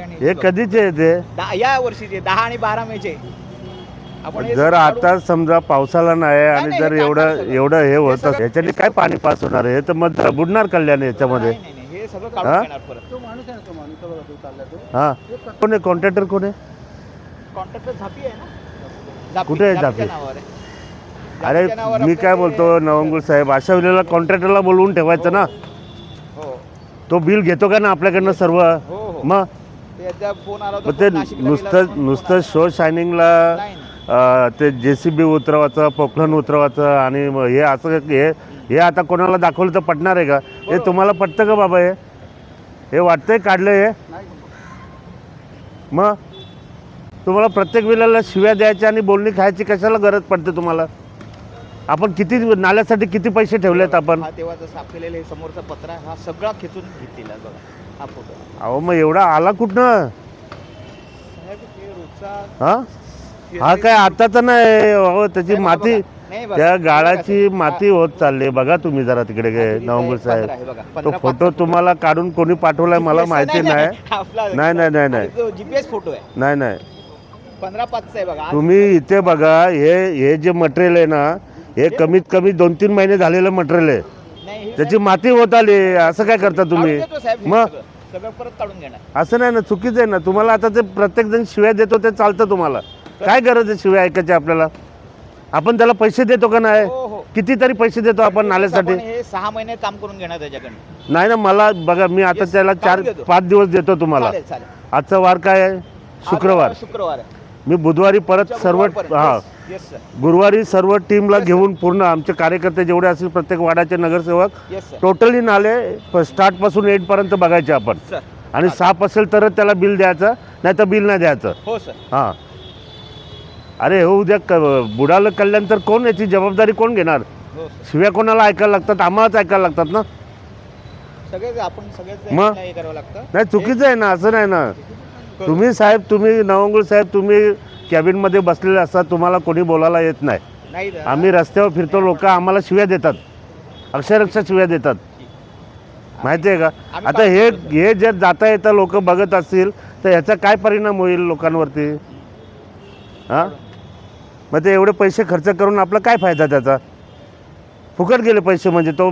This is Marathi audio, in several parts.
आणि हे कधीचे आहे ते? या वर्षीचे 10 आणि 12 मेचे आपण हे जर सगळं आता समजा पावसाला नाही आणि नाही, जर हे एवढं काढणार सगळं. एवढं हे होत सगळं- याच्याने काय पाणी पास होणार आहे? हे तर मग बुडणार कल्याण याच्यामध्ये. नाही, नाही, नाही, हे सगळं काढून हा? घेणार परत. तो माणूस आहे ना, तो माणूस बघा तो चालला तो. हा कोण आहे कॉन्ट्रॅक्टर? कोण आहे? कॉन्ट्रॅक्टर झापी आहे ना. झापी- कुठे आहे झापीच्या झापी? नावावर आहे. अरे झापीच्या नावावर मी आपलं काय ते- बोलतो नवंगुळ साहेब, अशा वेळेला कॉन्ट्रॅक्टरला बोलवून ठेवायचं ना. हो तो बिल घेतो का ना आपल्याकडनं सर्व? हो हो मग ते एकदा फोन आला होता, मग ते फोन नाशिकला गेला नुसतं होता, फोन नुसतं आला. शो शायनिंगला नाही, नाही. ते JCB उतरवायचं, पोखलन उतरवायचं आणि मग हे असं हे आता कोणाला दाखवलं तर पटणार आहे का? हे बरोबर. तुम्हाला पटतं का बाबा? हे वाटतंय काढलं हे? नाही मग तुम्हाला प्रत्येक वेळेला शिव्या द्यायच्या आणि बोलणी खायची कशाला गरज पडते तुम्हाला? आपण किती नाल्यासाठी किती पैसे ठेवलेत आपण? हा तेव्हाचं साफ केलेलं हे समोरचा पत्रा आहे, हा सगळा खेचून घेतलेला बघा हा फोटो. अहो मग एवढा आला कुठनं? साहेब, हे रोजचा हा हा काय आता तर नाही अहो, त्याची नाही, बघा, माती बघा. नाही, बघा. त्या बघा गाळाची साहेब. माती होत चालली. बघा तुम्ही जरा तिकडे नवंगुळ साहेब. तो फोटो तुम्हाला काढून कोणी पाठवलाय मला माहिती नाही. नाही. जीपीएस फोटो आहे. नाही नाही 15/5 आहे बघा. आज तुम्ही इथे बघा, हे जे मटेरियल आहे ना, हे कमीत कमी 2-3 महिने झालेलं मटेरियल आहे. नाही, हे त्याची साहेब माती होत आली. असं काय करता तुम्ही? काढून देतो साहेब, हे मग? सगळं परत काढून घेणार. असं नाही ना, चुकीचं आहे ना. तुम्हाला आता ते प्रत्येक जण शिव्या देतो ते चालतं तुम्हाला? काय गरज आहे शिव्या ऐकायची आपल्याला? आपण त्याला पैसे देतो का नाही? हो हो कितीतरी पैसे देतो आपण नाल्यासाठी. आपण हे 6 महिने काम करून घेणार त्याच्याकडनं. नाही ना, मला बघा मी आता Yes, त्याला काढून देतो. 4-5 दिवस देतो तुम्हाला. चालेल चालेल. आजचा वार काय आहे? शुक्रवार. आज शुक्रवार आहे. मी बुधवारी परत सर्व हा येस सर. गुरुवारी सर्व टीमला Yes, घेऊन पूर्ण आमचे कार्यकर्ते जेवढे असतील प्रत्येक वार्डाचे नगरसेवक येस सर. टोटली नाले स्टार्ट पासून एंड पर्यंत बघायचे आपण. सर आणि साफ असेल तरच त्याला बिल द्यायचं, नाही तर बिल नाही द्यायचं. हो सर. हां अरे हो, उद्या बुडालं कल्याण तर कोण याची जबाबदारी कोण घेणार? हो सर. शिव्या कोणाला ऐकायला लागतात? आम्हालाच ऐकायला लागतात ना. सगळेच आपण सगळेच मग? हे करावं लागतं. नाही चुकीचं आहे ना, असं नाही ना. करू. तुम्ही साहेब, तुम्ही नवंगुळ साहेब, तुम्ही कॅबिनमध्ये बसलेले असतात, तुम्हाला कोणी बोलायला येत नाही. नाही दादा. आम्ही रस्त्यावर फिरतो, लोक आम्हाला शिव्या देतात, अक्षरशः शिव्या देतात. माहिती आहे का? आम्ही आता हे जर जाता येता लोक बघत असतील तर ह्याचा काय परिणाम होईल लोकांवरती? हां मग ते एवढे पैसे खर्च करून आपला काय फायदा त्याचा? फुकट गेले पैसे. म्हणजे तो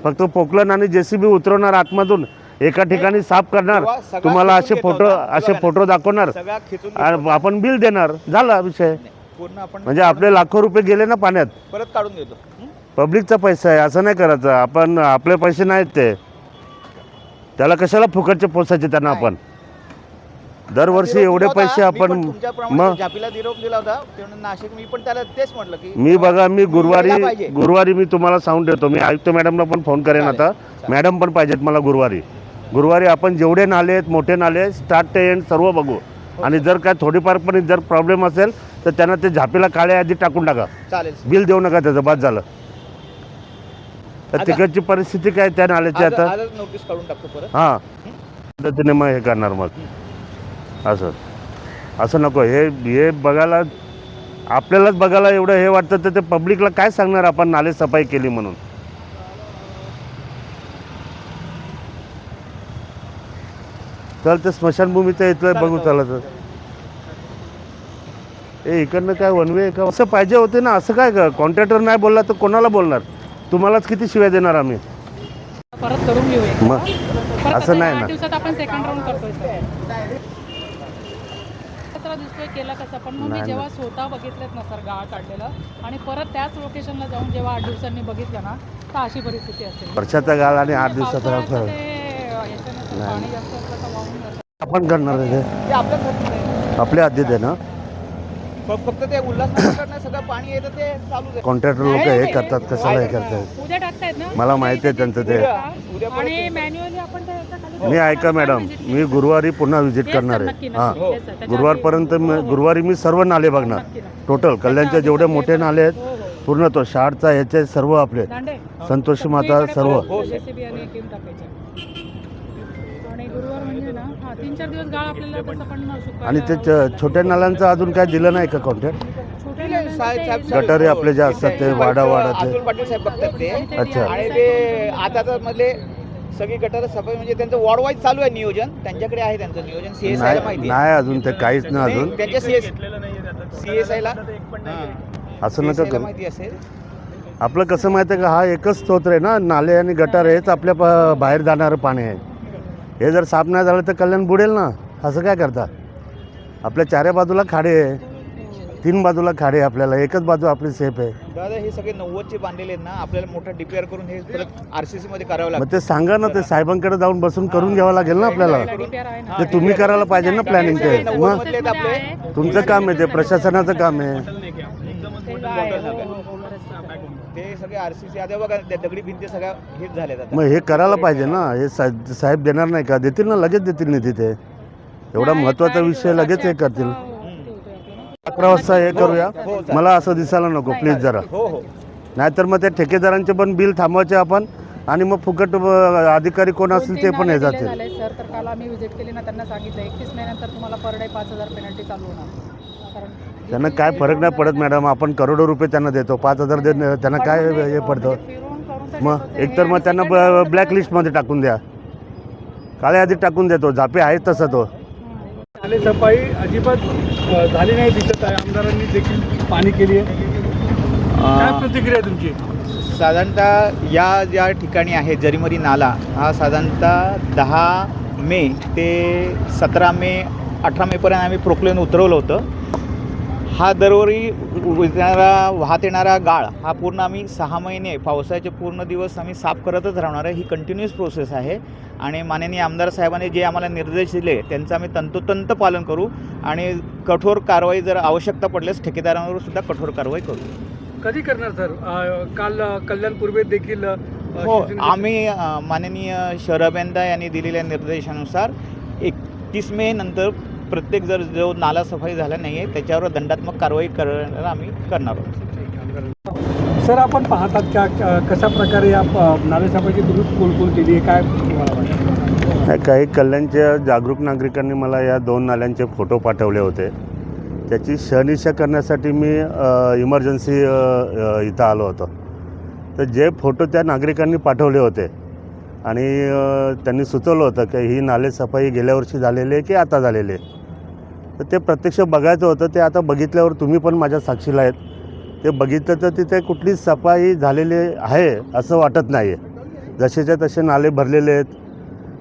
फक्त पोकलन आणि JCB उतरवणार आतमधून, एका ठिकाणी साफ करणार, तेव्हा सगळा तुम्हाला खिचून घेतो असे होता. फोटो दाखवणार सगळा खिचून आणि घेतो. आपण बिल देणार, झाला विषय. पूर्ण आपण म्हणजे आपले लाखो रुपये गेले ना पाण्यात. परत काढून देतो. पब्लिकचा पैसा आहे, असं नाही करायचं. आपण आपले पैसे नाहीत ते, त्याला कशाला फुकटचे पोचायचे त्यांना आपण? दरवर्षी एवढे पैसे आपण मग जापीला निरोप दिला होता तेव्हा नाशिक. मी पण त्याला तेच म्हटलं की मी बघा, मी द्यायला पाहिजे. गुरुवारी मी तुम्हाला सांगून देतो. मी आयुक्त मॅडमला पण फोन करेन चालेल, आता. चालेल. मॅडम पण पाहिजेत मला गुरुवारी आपण जेवढे नाले आहेत, मोठे नाले, स्टार्ट ते एंड सर्व बघू. आणि जर काय थोडीफार पण जर प्रॉब्लेम असेल तर त्यांना ते झापीला काळ्या आधी टाकून टाका. चालेल. बिल देऊ नका त्याचं, बाद झालं. तर तिकडची परिस्थिती काय त्या नाल्याची आता? आजच नोटीस काढून टाकतो परत. हां पद्धतीने मग हे करणार. मग असं नको. हे बघायला, आपल्यालाच बघायला एवढं हे वाटतं तर ते पब्लिकला काय सांगणार आपण नाले सफाई केली म्हणून? चल ते स्मशानभूमीचं इथलं बघू चला. तर हे इकडनं काय वनवे का असं पाहिजे होते ना? असं काय कॉन्ट्रॅक्टर नाही बोलला तर कोणाला बोलणार? तुम्हालाच किती शिव्या देणार आम्ही? परत करून घेऊया. मग परत असं आता नाही या ना. दिवसात आपण सेकंड राऊंड करतोय सर. कचरा दिसतोय केला कसा, पण मग मी नाही, जेव्हा स्वतः बघितलेत ना सर गाळ काढलेलं, आणि परत त्याच लोकेशनला जाऊन जेव्हा 8 दिवसांनी बघितलं ना, तर अशी परिस्थिती असते. वर्षाचा गाळ आणि 8 दिवसाचा पावसाळ्याचं गाळ ते याच्यानं सर पाणी जास्त असलं तर वाहून जातं. आपण करणार आहे ते आपल्या घरचं आहे. आपल्या हद्दीत आहे ना. फक्त ते उल्हासनगरकडनं सगळं पाणी येतं ते चालू आहे. कॉन्ट्रॅक्टर लोक हे करतात, कशाला हे करतात? उद्या टाकतायत ना, मला माहिती आहे त्यांचं ते. उद्या परत आणि मॅन्युअली आपण ते याच्या खाली मी ऐका मॅडम, मी गुरुवारी पुन्हा व्हिजिट Yes, करणार sir, आहे. नक्की, हां नक्की. Yes, sir. त्याच्या गुरुवारपर्यंत आधी- हो, हो. गुरुवारी मी सर्व नाले बघणार नक्की, नक्की. टोटल कल्याणचे जेवढे मोठे नाले आहेत हो, हो. पूर्ण, तो शाळचा ह्याचे सर्व आपले दांडे संतोषी माता सर्व. हो, सर. JCB आणि एक टीम टाकायची. आणि गुरुवार म्हणजे ना 3-4 दिवस गाळ आपल्याला तसं पण सुकायला- आणि ते छोट्या नाल्यांचं अजून काय दिलं नाही का कॉन्ट्रॅक्ट? छोटे साहेब- साहेब- नाल्यांचे गटारे आपले जे असतात ते वाडा वाडाचे. अतुल पाटील साहेब बघतात ते. अच्छा. आणि ते आता मधले सगळी गटार सफाई म्हणजे त्यांचं वॉर्ड वाईज चालू आहे नियोजन, त्यांच्याकडे आहे त्यांचं नियोजन. CSI ला माहिती नाही अजून ते काहीच नाही अजून. त्यांच्या CSI ला असं नका करू. माहिती असेल. आपलं कसं माहिती आहे का, हा एकच स्तोत्र आहे ना, नाले आणि गटार हेच आपल्या बाहेर जाणारं पाणी आहे. हे जर साफ नाही झालं तर कल्याण बुडेल ना. असं काय करता? आपल्या चाऱ्या बाजूला खाडे आहे, 3 बाजूला खाडे, आपल्याला एकच बाजू आपली सेफ आहे. दादा हे सगळे 90चे बांधलेले आहेत ना, आपल्याला मोठा DPR करून हे परत RCC मध्ये करावं मग लागतं. ते सांगा ना, ते साहेबांकडे जाऊन बसून करून घ्यावं लागेल ना आपल्याला. DPR आहे ना. ते तुम्ही करायला पाहिजे ना प्लॅनिंग. ते मग मधले आहेत आपले. तुमचं काम आहे, ते प्रशासनाचं काम आहे. ते आहे, हो. ते सगळे RCC आता बघा त्या दगडी भिंती सगळ्या हेच झाल्यात आता. मग हे करायला पाहिजे ना. हे साहेब देणार नाही का? देतील ना, लगेच देतील निधी. ते एवढा महत्त्वाचा विषय लगेच हे करतील. 11 वाजता हे करूया. मला असं दिसायला नको प्लीज जरा. हो. नाहीतर मग त्या ठेकेदारांचे पण बिल थांबवायचे आपण, आणि मग फुकट अधिकारी कोण असतील ते पण हे जातील. सर तर काल आम्ही विजिट केली ना, त्यांना सांगितलं 31 महिन्यानंतर तुम्हाला पर डे 5,000 पेनल्टी चालू होणार. कारण त्यांना काय फरक नाही पडत मॅडम. आपण करोडो रुपये त्यांना देतो, 5,000 त्यांना काय हे पडतं. मग एकतर मग त्यांना ब्लॅक लिस्टमध्ये टाकून द्या, काळ्या यादीत टाकून देतो. झापे आहेत तसं तो. नाले सफाई अजिबात झाली नाही दिसत आहे. आमदारांनी देखील पाणी केली आहे. काय प्रतिक्रिया आहे तुमची? साधारणतः या ज्या ठिकाणी आहे जरीमरी नाला, हा साधारणतः 10 मे ते 17 मे 18 मेपर्यंत आम्ही प्रोक्लेन उतरवलं होतं. हा दरवर्षी वाहत येणारा गाळ हा पूर्ण आम्ही 6 महिने पावसाचे पूर्ण दिवस आम्ही साफ करतच राहणार आहे. ही कंटिन्युअस प्रोसेस आहे आणि माननीय आमदार साहेबांनी जे आम्हाला निर्देश दिले त्यांचं आम्ही तंतोतंत पालन करू आणि कठोर कारवाई जर आवश्यकता पडल्यास ठेकेदारांवर सुद्धा कठोर कारवाई करू. कधी करणार सर? काल कल्याण पूर्वेत देखील हो, आम्ही माननीय शहर अभियंता यांनी दिलेल्या निर्देशानुसार 31 मे नंतर प्रत्येक जो नाला सफाई झाला नाही आहे त्याच्यावर दंडात्मक कारवाई करायला आम्ही करणार आहोत. सर आपण पाहतात का कशा प्रकारे या नाले सफाईची तुम्ही कोलकोल केली आहे? काय तुम्हाला वाटतं? काही कल्याणच्या जागरूक नागरिकांनी मला या 2 नाल्यांचे फोटो पाठवले होते. त्याची शहानिशा करण्यासाठी मी इमर्जन्सी इथं आलो होतो. तर जे फोटो त्या नागरिकांनी पाठवले होते आणि त्यांनी सुचवलं होतं की ही नाले सफाई गेल्या वर्षी झालेली आहे की आता झालेली आहे, तर ते प्रत्यक्ष बघायचं होतं. ते आता बघितल्यावर तुम्ही पण माझ्या साक्षीला आहेत. ते बघितलं तर तिथे कुठलीच सफाई झालेली आहे असं वाटत नाही आहे. जसेच्या तसे नाले भरलेले आहेत.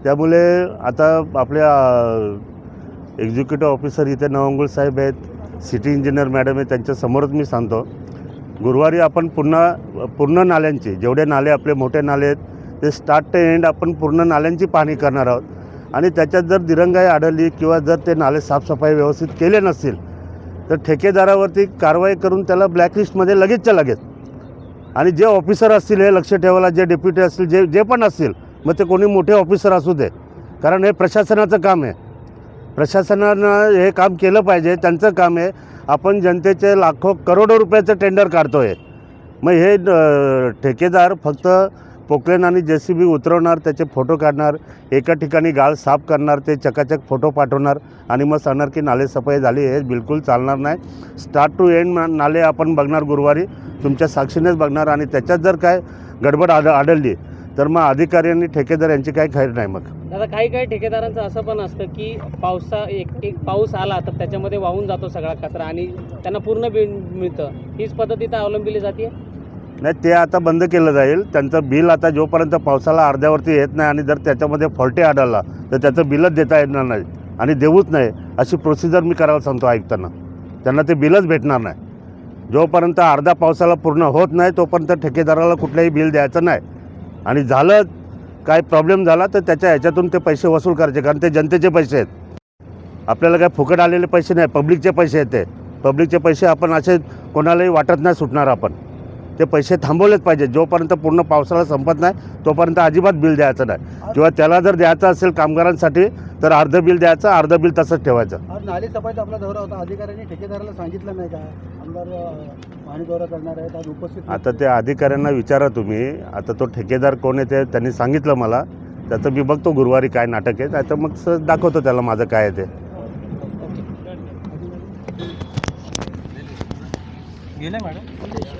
त्यामुळे आता आपल्या एक्झिक्युटिव्ह ऑफिसर इथे नवंगुळ साहेब आहेत, सिटी इंजिनियर मॅडम आहे, त्यांच्यासमोरच मी सांगतो, गुरुवारी आपण पूर्ण नाल्यांची, जेवढे नाले आपले मोठे नाले आहेत ते स्टार्ट ते एंड आपण पूर्ण नाल्यांची पाहणी करणार आहोत. आणि त्याच्यात जर दिरंगाई आढळली किंवा जर ते नाले साफसफाई व्यवस्थित केले नसतील तर ठेकेदारावरती कारवाई करून त्याला ब्लॅकलिस्टमध्ये लगेचच्या लगेच. आणि जे ऑफिसर असतील हे लक्ष ठेवायला, जे डेप्युटी असतील, जे पण असतील, मग ते कोणी मोठे ऑफिसर असू दे, कारण हे प्रशासनाचं काम आहे. प्रशासनानं हे काम केलं पाहिजे, त्यांचं काम आहे. आपण जनतेचे लाखो करोडो रुपयाचं टेंडर काढतो आहे. मग हे ठेकेदार फक्त पोकलेन आणि JCB उतरवणार, त्याचे फोटो काढणार, एका ठिकाणी गाळ साफ करणार, ते चकाचक फोटो पाठवणार आणि मग सांगणार की नाले सफाई झाली. हे बिलकुल चालणार नाही. स्टार्ट टू एंड नाले आपण बघणार गुरुवारी, तुमच्या साक्षीनेच बघणार. आणि त्याच्यात जर काय गडबड आढळली तर मग अधिकारी आणि ठेकेदार यांची काही खैर नाही. मग दादा काही ठेकेदारांचं असं पण असतं की एक पाऊस आला तर त्याच्यामध्ये वाहून जातो सगळा कचरा आणि त्यांना पूर्ण बिल मिळतं. हीच पद्धत इथं अवलंबिली जाते? नाही, ते आता बंद केलं जाईल. त्यांचं बिल आता जोपर्यंत पावसाला अर्ध्यावरती येत नाही आणि जर त्याच्यामध्ये फॉल्टी आढळला तर त्याचं बिलच देता येणार नाही आणि देऊच नाही अशी प्रोसिजर मी करायला सांगतो ऐकताना. त्यांना ते बिलच भेटणार नाही. जोपर्यंत अर्धा पावसाला पूर्ण होत नाही तोपर्यंत ठेकेदाराला कुठलंही बिल द्यायचं नाही. आणि झालं काय प्रॉब्लेम झाला तर त्याच्या ह्याच्यातून ते पैसे वसूल करायचे, कारण ते जनतेचे पैसे आहेत. आपल्याला काय फुकट आलेले पैसे नाही, पब्लिकचे पैसे आहेत. ते पब्लिकचे पैसे आपण असे कोणालाही वाटत नाही सुटणार. आपण ते पैसे थांबवलेच पाहिजे. जोपर्यंत पूर्ण पावसाळा संपत नाही तोपर्यंत अजिबात बिल द्यायचं नाही. किंवा त्याला जर द्यायचं असेल कामगारांसाठी तर अर्धं बिल द्यायचं, अर्धं बिल तसंच ठेवायचं. आज नाले सफाईचा आपला दौरा होता. अधिकाऱ्यांनी ठेकेदाराला सांगितलं नाही का आमदार पाणी दौरा करणार आहेत, आज उपस्थित? आता त्या अधिकाऱ्यांना विचारा तुम्ही. आता तो ठेकेदार कोण आहे ते त्यांनी सांगितलं मला. त्याचं मी बघतो गुरुवारी काय नाटक आहे, नाही तर मग दाखवतो त्याला माझं काय आहे ते. गेले मॅडम.